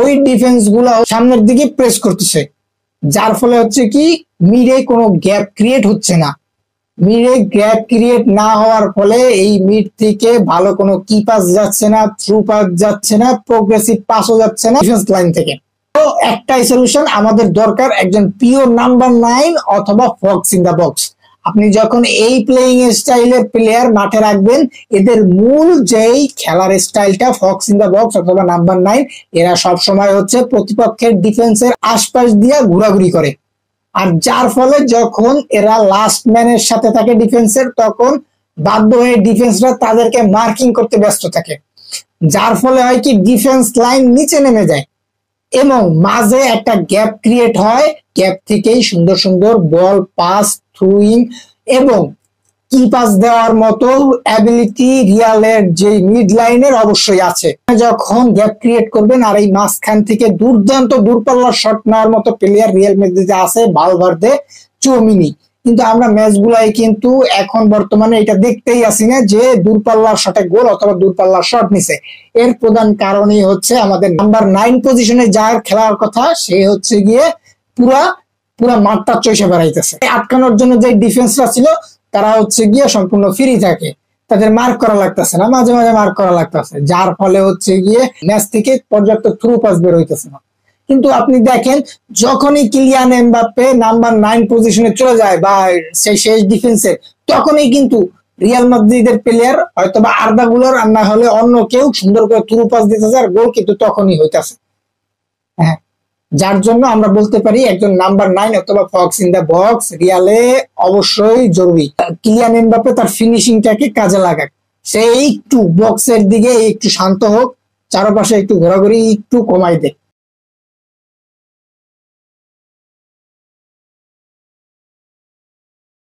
ওই ডিফেন্স গুলা সামনের দিকে প্রেস করতেছে, যার ফলে হচ্ছে কি মিডে কোনো গ্যাপ ক্রিয়েট হচ্ছে না। মিডে গ্যাপ ক্রিয়েট না হওয়ার ফলে এই মিড থেকে ভালো কোনো কি পাস যাচ্ছে না, থ্রু পাস যাচ্ছে না, প্রোগ্রেসিভ পাসও যাচ্ছে না ডিফেন্স লাইন থেকে। তো একটাই সলিউশন আমাদের দরকার, একজন পিওর নাম্বার 9 অথবা ফক্স ইন দা বক্স। আপনি যখন এই প্লেইং স্টাইলের প্লেয়ার মাঠে রাখবেন, এদের মূল যেই খেলার স্টাইলটা ফক্স ইন দা বক্স অথবা নাম্বার 9, এরা সব সময় হচ্ছে প্রতিপক্ষের ডিফেন্সের আশপাশ দিয়ে ঘোরাঘুরি করে। আর যার ফলে যখন এরা লাস্ট ম্যানের সাথে থাকে ডিফেন্সের, তখন বাধ্য হয়ে ডিফেন্সরা তাদেরকে মার্কিং করতে ব্যস্ত থাকে, যার ফলে হয় কি ডিফেন্স লাইন নিচে নেমে যায় এবং মাঝে একটা গ্যাপ ক্রিয়েট হয়। গ্যাপ থেকেই সুন্দর সুন্দর বল পাস, থ্রুইং এবং কি পাস দেওয়ার মতো অ্যাবিলিটি রিয়ালের যে মিড লাইনের অবশ্যই আছে। যখন গ্যাপ ক্রিয়েট করবেন আর এই মাঝখান থেকে দুর্দান্ত দূরপাল্লার শট নেওয়ার মতো প্লেয়ার রিয়াল মাদ্রিদে আছে, ভালভার্দে, চৌমিনি। কিন্তু আমরা ম্যাচগুলাই কিন্তু এখন বর্তমানে এটা দেখতেই আসি না যে দূরপাল্লার শটে গোল অথবা দূরপাল্লার শট নিছে। এর প্রধান কারণই হচ্ছে আমাদের নাম্বার 9 পজিশনে যার খেলার কথা সে হচ্ছে গিয়ে পুরা পুরা মাঠটা চষে বেড়াইতেছে। আটকানোর জন্য যে ডিফেন্সরা ছিল তারা হচ্ছে গিয়ে সম্পূর্ণ ফ্রি থাকে, তাদের মার্ক করা লাগতেছে না, মাঝে মাঝে মার্ক করা লাগতেছে, যার ফলে হচ্ছে গিয়ে ম্যাচ থেকে পর্যাপ্ত থ্রু পাস বের হইতেছে না। কিন্তু আপনি দেখেন যখনই কিলিয়ান এমবাপ্পে নাম্বার 9 পজিশনে চলে যায় বা সেই শেষ ডিফেন্সের, তখনই কিন্তু রিয়াল মাদ্রিদের প্লেয়ার হয়তোবা আর্দা গুলার আর না হলে অন্য কেউ সুন্দর করে থ্রু পাস দিতেছে আর গোল কিন্তু তখনই হইতেছে। হ্যাঁ, যার জন্য আমরা বলতে পারি একজন নাম্বার 9 অথবা ফক্স ইন দা বক্স রিয়ালে অবশ্যই জরুরি। কিলিয়ান এমবাপ্পে তার ফিনিশিংটাকে কাজে লাগাক, সে একটু বক্সের দিকে একটু শান্ত হোক, চারপাশে একটু ঘোরাঘুরি একটু কমাই দেয়।